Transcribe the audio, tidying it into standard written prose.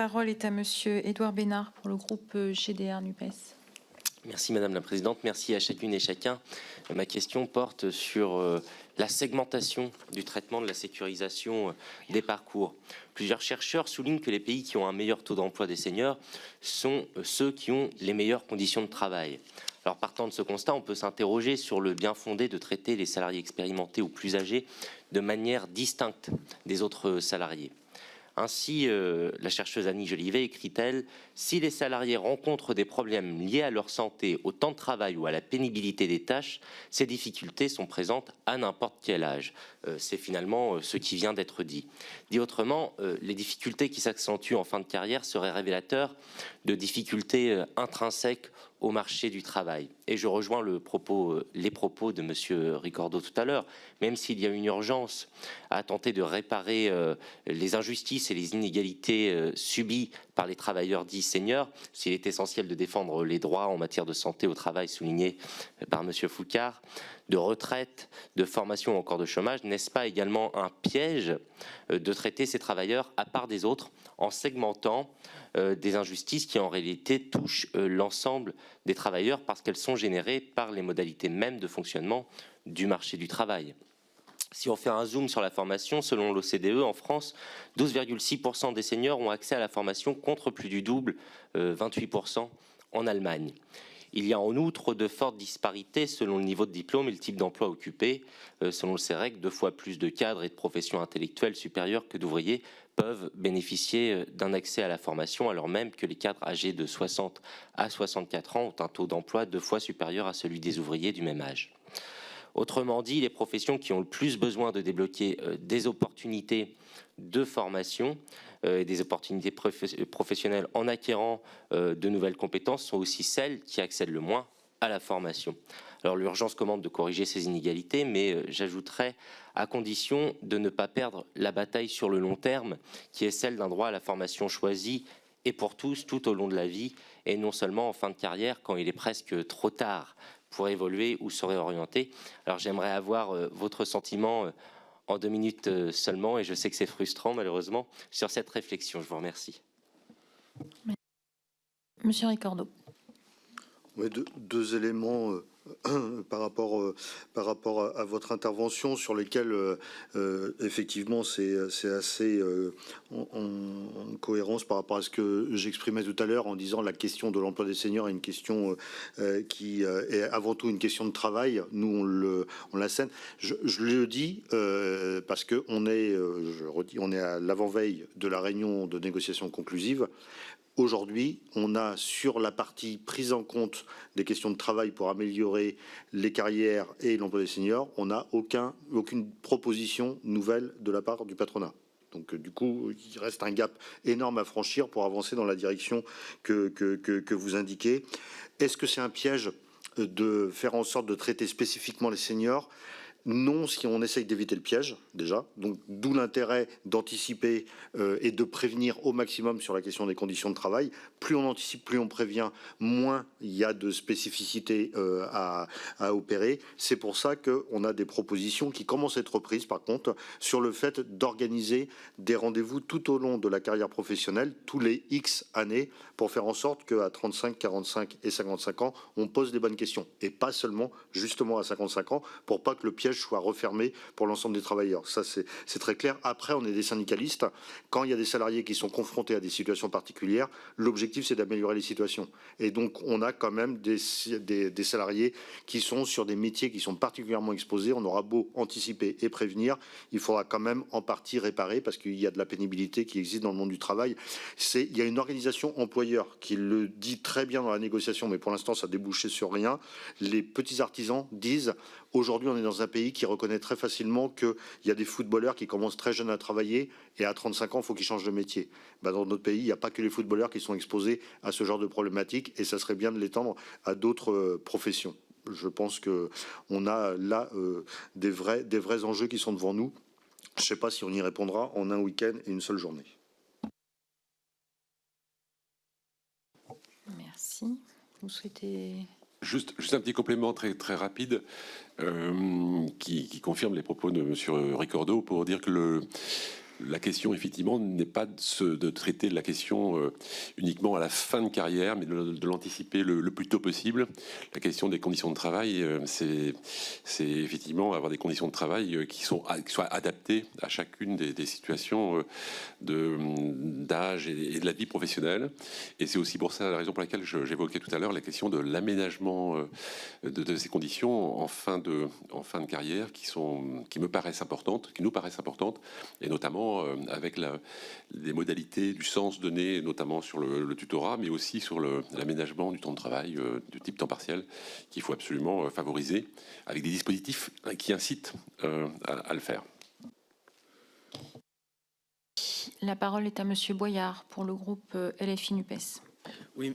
parole est à Monsieur Édouard Bénard pour le groupe GDR NUPES. Merci Madame la Présidente, merci à chacune et chacun. Ma question porte sur la segmentation du traitement de la sécurisation des parcours. Plusieurs chercheurs soulignent que les pays qui ont un meilleur taux d'emploi des seniors sont ceux qui ont les meilleures conditions de travail. Alors partant de ce constat, on peut s'interroger sur le bien fondé de traiter les salariés expérimentés ou plus âgés de manière distincte des autres salariés. Ainsi, la chercheuse Annie Jolivet écrit-elle « Si les salariés rencontrent des problèmes liés à leur santé, au temps de travail ou à la pénibilité des tâches, ces difficultés sont présentes à n'importe quel âge. » C'est finalement ce qui vient d'être dit. Dit autrement, les difficultés qui s'accentuent en fin de carrière seraient révélateurs de difficultés intrinsèques au marché du travail. Et je rejoins les propos de M. Ricordeau tout à l'heure, même s'il y a une urgence à tenter de réparer les injustices et les inégalités subies par les travailleurs dits seniors, s'il est essentiel de défendre les droits en matière de santé au travail soulignés par M. Foucard, de retraite, de formation ou encore de chômage, n'est-ce pas également un piège de traiter ces travailleurs à part des autres en segmentant des injustices qui en réalité touchent l'ensemble des travailleurs parce qu'elles sont générées par les modalités mêmes de fonctionnement du marché du travail. Si on fait un zoom sur la formation, selon l'OCDE, en France, 12,6% des seniors ont accès à la formation contre plus du double, 28% en Allemagne. Il y a en outre de fortes disparités selon le niveau de diplôme et le type d'emploi occupé. Selon le CEREC, 2 fois plus de cadres et de professions intellectuelles supérieures que d'ouvriers peuvent bénéficier d'un accès à la formation, alors même que les cadres âgés de 60 à 64 ans ont un taux d'emploi 2 fois supérieur à celui des ouvriers du même âge. Autrement dit, les professions qui ont le plus besoin de débloquer des opportunités de formation et des opportunités professionnelles en acquérant de nouvelles compétences sont aussi celles qui accèdent le moins à la formation. Alors l'urgence commande de corriger ces inégalités, mais j'ajouterais à condition de ne pas perdre la bataille sur le long terme, qui est celle d'un droit à la formation choisi et pour tous tout au long de la vie, et non seulement en fin de carrière quand il est presque trop tard pour évoluer ou se réorienter. Alors j'aimerais avoir votre sentiment en 2 minutes seulement, et je sais que c'est frustrant malheureusement, sur cette réflexion. Je vous remercie. Monsieur Ricordeau. Oui, deux éléments par rapport à votre intervention sur lesquels effectivement c'est assez en cohérence par rapport à ce que j'exprimais tout à l'heure en disant la question de l'emploi des seniors est une question qui est avant tout une question de travail. Nous on l'assène. Je le dis parce que on est, je redis, on est à l'avant-veille de la réunion de négociation conclusive. Aujourd'hui, on a sur la partie prise en compte des questions de travail pour améliorer les carrières et l'emploi des seniors, on n'a aucune proposition nouvelle de la part du patronat. Donc du coup, il reste un gap énorme à franchir pour avancer dans la direction que vous indiquez. Est-ce que c'est un piège de faire en sorte de traiter spécifiquement les seniors ? Non, si on essaye d'éviter le piège, déjà. Donc, d'où l'intérêt d'anticiper et de prévenir au maximum sur la question des conditions de travail. Plus on anticipe, plus on prévient, moins il y a de spécificités à opérer. C'est pour ça qu'on a des propositions qui commencent à être prises, par contre, sur le fait d'organiser des rendez-vous tout au long de la carrière professionnelle, tous les X années, pour faire en sorte qu'à 35, 45 et 55 ans, on pose les bonnes questions. Et pas seulement, justement, à 55 ans, pour pas que le piège soit refermé pour l'ensemble des travailleurs. Ça, c'est très clair. Après, on est des syndicalistes. Quand il y a des salariés qui sont confrontés à des situations particulières, l'objectif, c'est d'améliorer les situations. Et donc, on a quand même des salariés qui sont sur des métiers qui sont particulièrement exposés. On aura beau anticiper et prévenir, il faudra quand même en partie réparer parce qu'il y a de la pénibilité qui existe dans le monde du travail. Il y a une organisation employeur qui le dit très bien dans la négociation, mais pour l'instant, ça a débouché sur rien. Les petits artisans disent aujourd'hui, on est dans un pays qui reconnaît très facilement qu'il y a des footballeurs qui commencent très jeunes à travailler et à 35 ans, il faut qu'ils changent de métier. Dans notre pays, il n'y a pas que les footballeurs qui sont exposés à ce genre de problématiques et ça serait bien de l'étendre à d'autres professions. Je pense qu'on a là des vrais enjeux qui sont devant nous. Je ne sais pas si on y répondra en un week-end et une seule journée. Merci. Vous souhaitez... Juste un petit complément très rapide qui confirme les propos de M. Ricordeau pour dire que la question, effectivement, n'est pas de traiter la question uniquement à la fin de carrière, mais de l'anticiper le plus tôt possible. La question des conditions de travail, c'est effectivement avoir des conditions de travail qui soient adaptées à chacune des situations d'âge et de la vie professionnelle. Et c'est aussi pour ça la raison pour laquelle j'évoquais tout à l'heure la question de l'aménagement de ces conditions en fin de carrière qui me paraissent importantes, qui nous paraissent importantes, et notamment avec les modalités du sens donné, notamment sur le tutorat, mais aussi sur l'aménagement du temps de travail de type temps partiel, qu'il faut absolument favoriser, avec des dispositifs qui incitent à le faire. La parole est à Monsieur Boyard pour le groupe LFI NUPES. Oui,